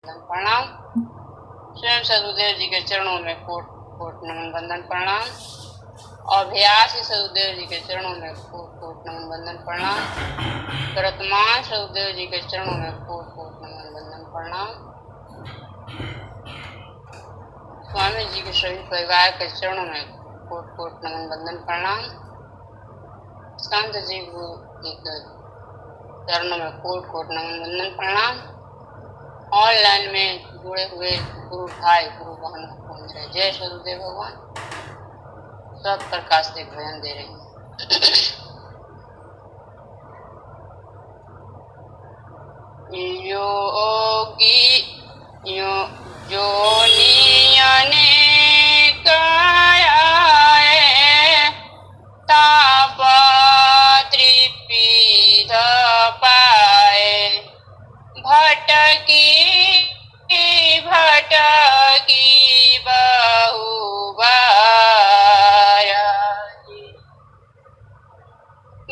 प्रणाम। स्वयं सदगुरुदेव जी के चरणों में कोट कोट नमन बंदन प्रणाम। अभ्यासी सदगुरुदेव जी के चरणों में कोट कोट नमन बंदन प्रणाम। वर्तमान सदगुरुदेव जी के चरणों में कोट कोट नमन बंदन प्रणाम। स्वामी जी के सभी परिवार के चरणों में कोट कोट नमन बंदन प्रणाम। संत जी के चरणों में कोट कोट नमन बंदन प्रणाम। ऑनलाइन में जुड़े हुए गुरु भाई गुरु बहन को मेरे जय सदगुरुदेव भगवान। सब प्रकाश से भजन दे रही हैं। योगी जोनिया ने काया ताप त्रिपीठ पाए भटकी भटकी बहुबार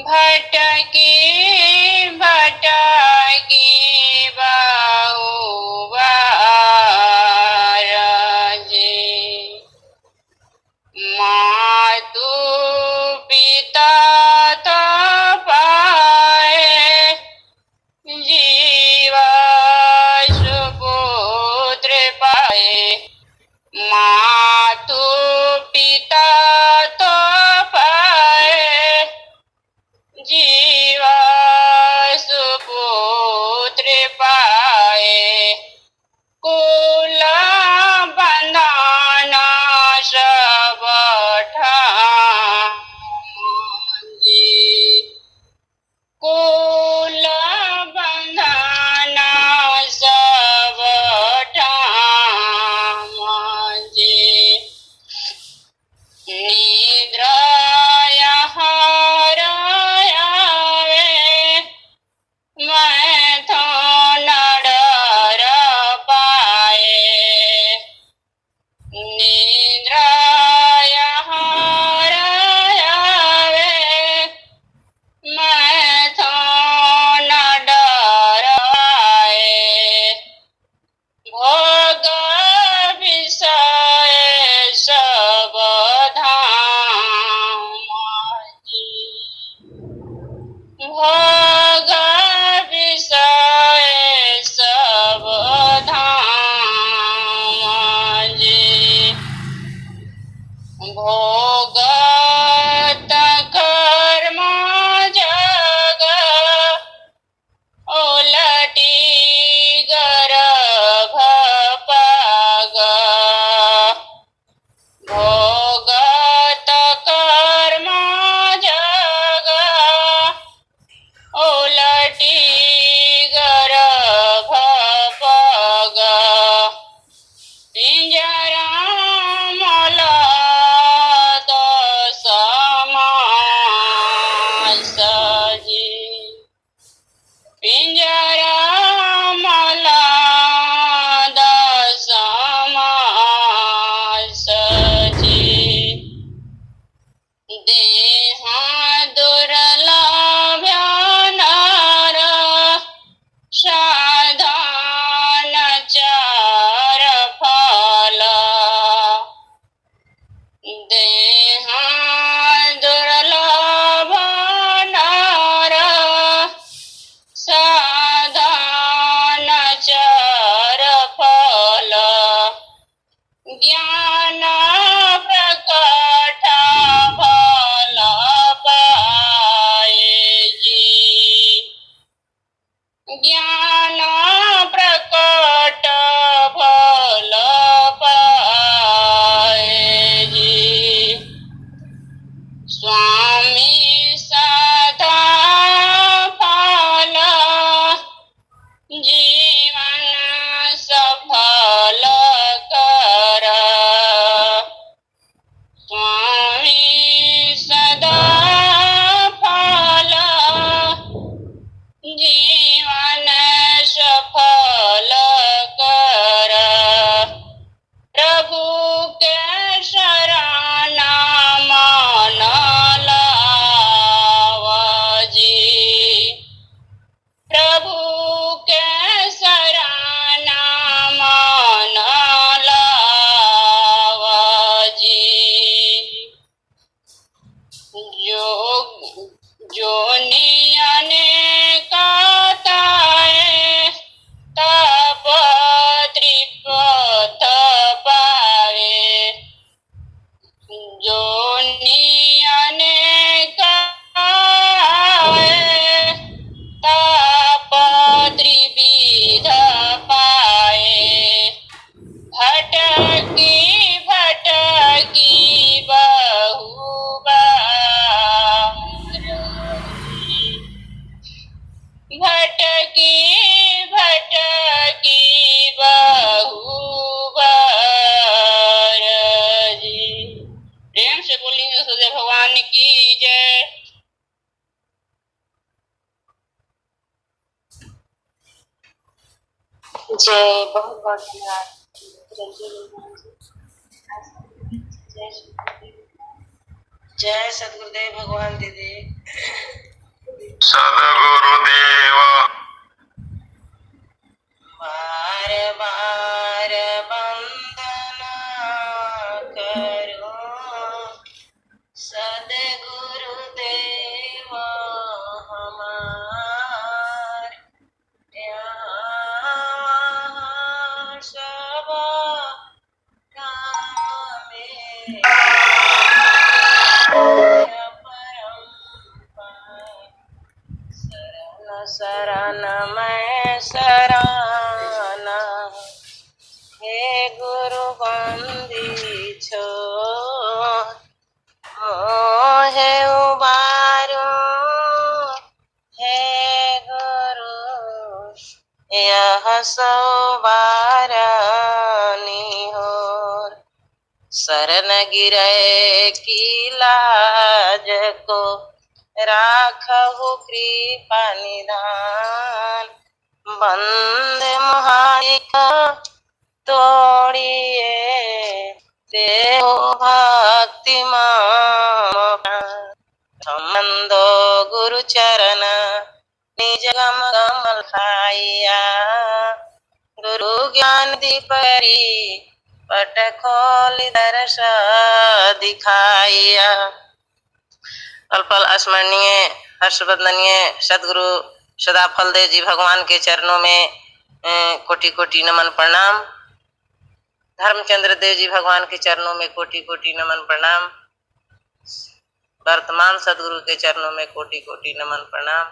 भटकी भटकी बहु बहुत बहुत धन्यवाद। जय सदगुरुदेव भगवान दीदी। सदगुरुदेव बार बार वंदना करो सदगुरुदेव हमार, यहाँ सब शरण मैं शरण हे गुरु बंदी छो मोहे उबारो हे गुरु यह सोबारनी हो। शरण गिरे की लाज को राखहु कृपा निधान, बंद महालिक तोड़िए देहो भक्ति संबंधो गुरु चरण निज गम गमल खाइया, गुरु ज्ञान दीपरी पट खोल दर्श दिखाइया। पल पल स्मरणीय हर्षवर्धनीय सदगुरु सदाफल देव जी भगवान के चरणों में कोटि कोटि नमन प्रणाम। धर्मचंद्र देव जी भगवान के चरणों में कोटि कोटि नमन प्रणाम। वर्तमान सदगुरु के चरणों में कोटि कोटि नमन प्रणाम।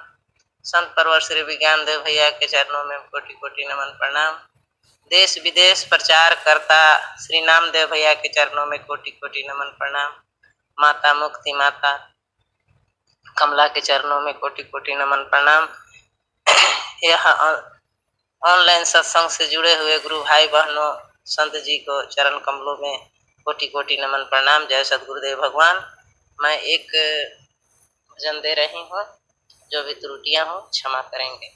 संत परवर श्री विज्ञान देव भैया के चरणों में कोटि कोटि नमन प्रणाम। देश विदेश प्रचार करता श्री नामदेव भैया के चरणों में कोटि कोटि नमन प्रणाम। माता मुक्ति माता कमला के चरणों में कोटि कोटि नमन प्रणाम। यह ऑनलाइन सत्संग से जुड़े हुए गुरु भाई बहनों संत जी को चरण कमलों में कोटि कोटि नमन प्रणाम। जय सदगुरुदेव भगवान। मैं एक भजन दे रही हूँ, जो भी त्रुटियां हो क्षमा करेंगे।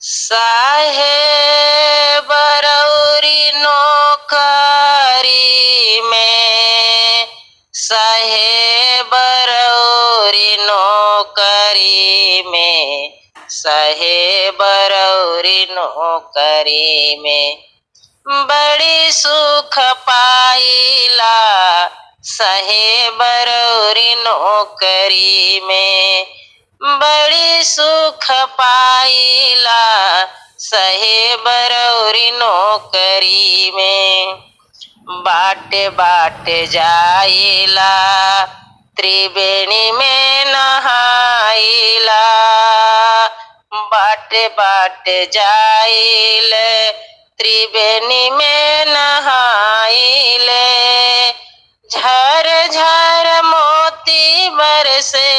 साहेब बरौरी नौकरी में, साहेब बरौरी नौकरी में, साहेब बरौरी नौकरी में बड़ी सुख पाइला, साहेब बरौरी नौकरी में बड़ी सुख पाइला, साहेब बरौरी नौकरी में बाटे बाटे जाइला, त्रिवेणी में नहाइला, बाटे बाटे जाइले त्रिवेणी में नहाइले, झर झर मोती बरसे,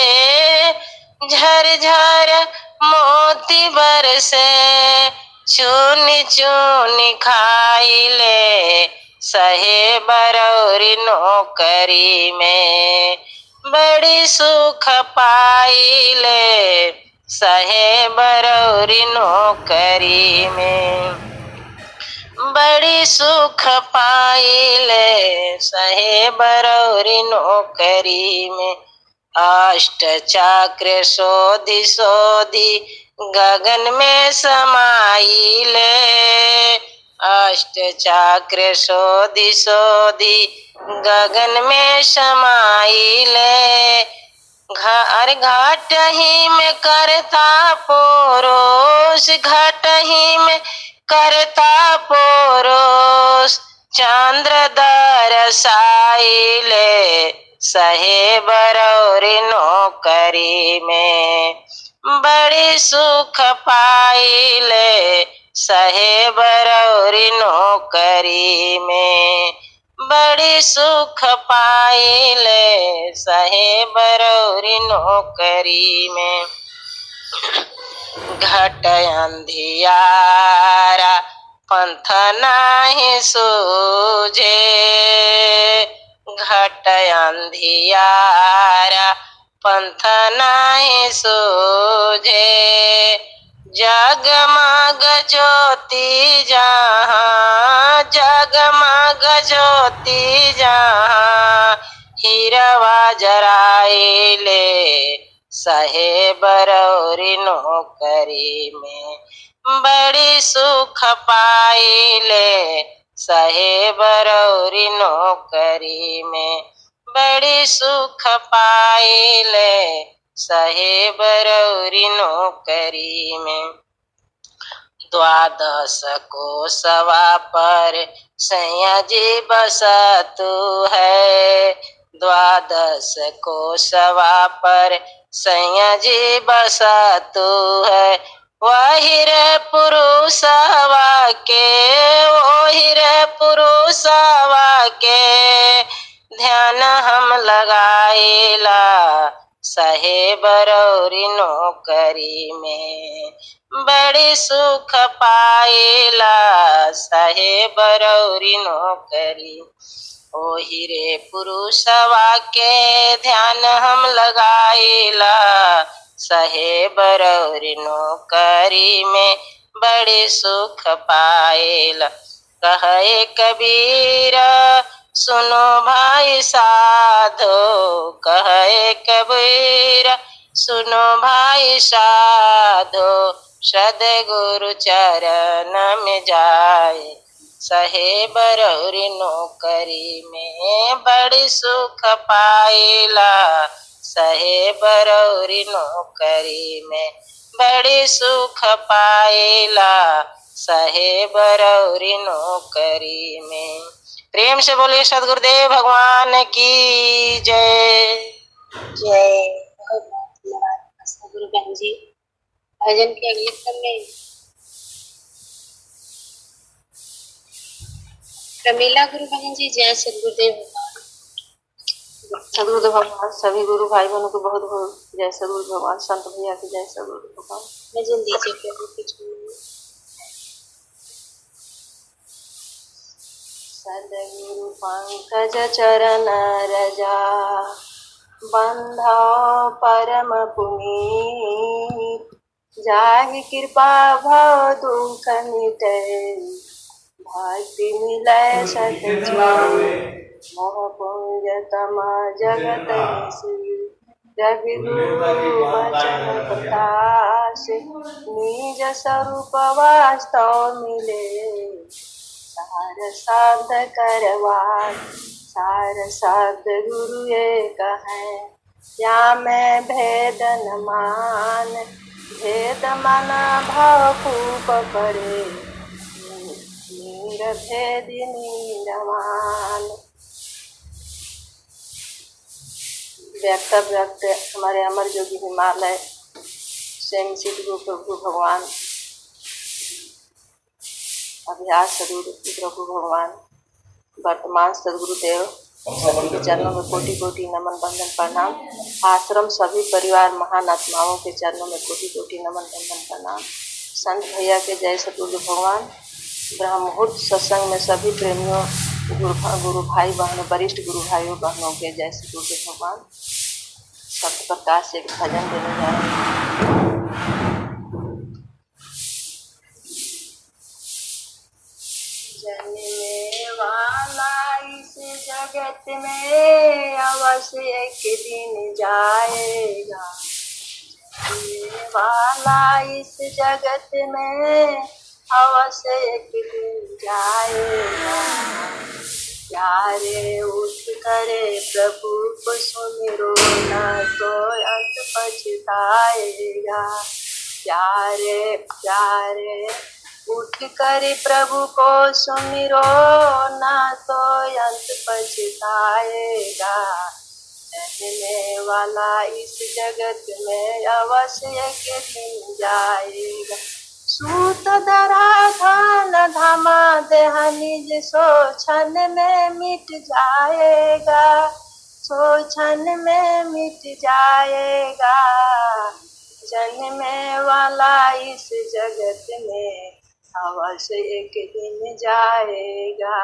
झर झर मोती बरसे, चुनी चुनी खाइले, साहेब बरौरी नौकरी में बड़ी सुख पाइले, साहेब बरौरी नौकरी में बड़ी सुख पाइले, साहेब बरौरी नौकरी में अष्ट चक्र शोधि शोधि गगन में समाइले, अष्ट चक्र शोधि शोधि गगन में समाइले, घर घाट ही में करता पोरोस, घाट ही में करता पोरोस, चंद्र दरसाइले, साहेब बरौरी नौकरी में बड़ी सुख पाइले, साहेब बरौरी नौकरी में बड़ी सुख पाइले, साहेब बरौरी नौकरी में घट अंधियारा पंथ नाही सूझे, घट अंधियारा पंथ नाही सूझे, जगमग ज्योति जहाँ, जगमग ज्योति जहाँ, हीरवा जराइले सहे बरौरी नौकरी में, बड़ी सुख पाइले सहे बरौरी नौकरी में, बड़ी सुख पाइले सहे बरौरी नौकरी में। द्वादश कोसवा पर सैया जी बसतु है, द्वादश कोसवा पर सैया जी बसतु है, वही रे पुरुषवा के, वही रे पुरुषवा के, ध्यान हम लगाइला सहे बरौरी नौकरी में, बड़ी सुख पाइला सहे बरौरी नौकरी। ओ हीरे पुरुषवा के ध्यान हम लगाइला सहे बरौरी नौकरी में, बड़ी सुख पाइला। कहे कबीर सुनो भाई साधो, कहे कबीर सुनो भाई साधो, सद्गुरु चरण में जाए सहे बरौरी नौकरी में, बड़ी सुख पाइला सहे बरौरी नौकरी में, बड़ी सुख पाइला सहे बरौरी नौकरी में। प्रेम से बोलिए सदगुरुदेव भगवान की जय जय। बहुत बहुत धन्यवाद सदगुरु बहन जी। भजन के अगले क्रम में प्रमीला गुरु बहन जी। जय सदगुरुदेव भगवान। सदगुरुदेव भगवान सभी गुरु भाई बहनों को बहुत बहुत जय सदगुरु भगवान। संत भैया की जय सदगुरु भगवान। भजन दीजिए प्रभु के चरणों में। सदगुरु पंकज चरण रजा, बंधो परम पुनीत, जाहि कृपा भव दुख मिटे, भक्ति मिलै सतजीत, मोह पुंज तम जगत निसी, रवि गुरु बचन प्रकाश, निज स्वरूप वास्तव मिले, सार साध करवा, सार साध गुरु एक है, या मैं भेद न मान, भेद मन भव खूब पड़े, नीर भेद नीरमान। व्यक्त व्यक्त हमारे अमर जोगी हिमालय स्वयं सिद्ध गुरु प्रभु भगवान, अभ्यास सदगुरु प्रभु भगवान, वर्तमान सदगुरुदेव सभी के चरणों में कोटि कोटि नमन बंदन प्रणाम। आश्रम सभी परिवार महान आत्माओं के चरणों में कोटि कोटि नमन बंदन प्रणाम। संत भैया के जय सतगुरु भगवान। ब्रह्म मुहूर्त सत्संग में सभी प्रेमियों गुरु भाई बहनों, वरिष्ठ गुरु भाइयों बहनों के जय सतगुरु भगवान। सत्य प्रकाश से भजन देने जा रहे हैं। जन्मे वाला इस जगत में अवश्य एक दिन जाएगा, जन्मे वाला इस जगत में अवश्य एक दिन जाएगा। प्यारे उठ करे प्रभु को सुमिरो, न तो अंत पछताएगा। प्यारे प्यारे उठ कर प्रभु को सुमिरो, ना तो अंत पछताएगा। रहने वाला इस जगत में अवश्य एक दिन जाएगा। सूत धरा धान धामा देह निज सो क्षण में मिट जाएगा, सो क्षण में मिट जाएगा। जन्मे वाला इस जगत में अवश्य एक दिन जाएगा,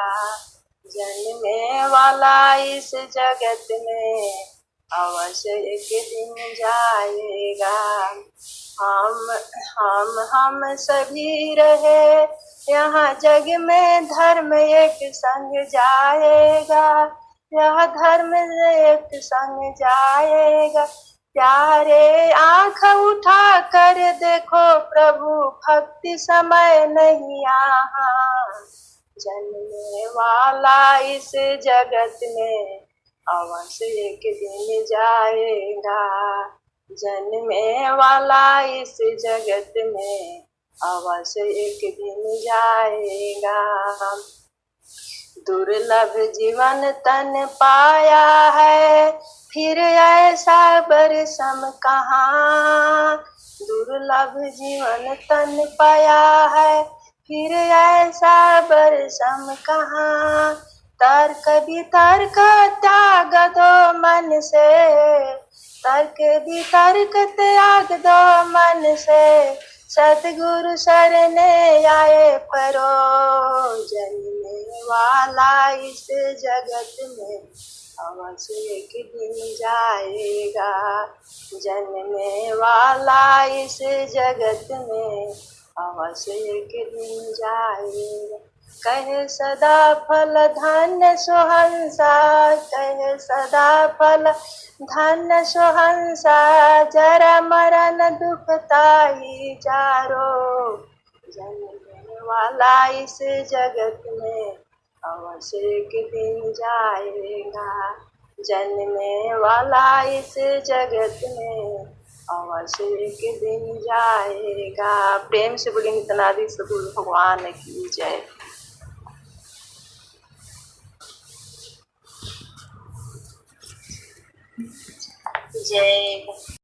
जन्मे वाला इस जगत में अवश्य एक दिन जाएगा। हम सभी रहे यहाँ जग में, धर्म एक संग जाएगा। यह धर्म एक संग जाएगा। प्यारे आँख उठा कर देखो प्रभु, भक्ति समय नहीं यहाँ। जन्मने वाला इस जगत में अवश्य एक दिन जाएगा। जन्मे वाला इस जगत में अवश्य एक दिन जाएगा। दुर्लभ जीवन तन पाया है, फिर ऐसा बरसम कहाँ। दुर्लभ जीवन तन पाया है, फिर ऐसा बरसम कहाँ। तर्क वितर्क त्याग दो मन से, तर्क वितर्क त्याग दो मन से। सतगुरु शरणे आए परो, जन्मने वाला इस जगत में अवश्य एक दिन जाएगा। जन्मने वाला इस जगत में अवश्य एक दिन जाएगा। कहे सदा फल धन्य सुहंसा, कहे सदा फल धन्य सुहंसा। जरा मरण दुखताई जारो, जन्मने वाला इस जगत में अवश्य एक दिन जाएगा। जन्मने वाला इस जगत में अवश्य एक दिन जाएगा। प्रेम से बोलेंगे तनादी सदगुरु भगवान की जय। जय।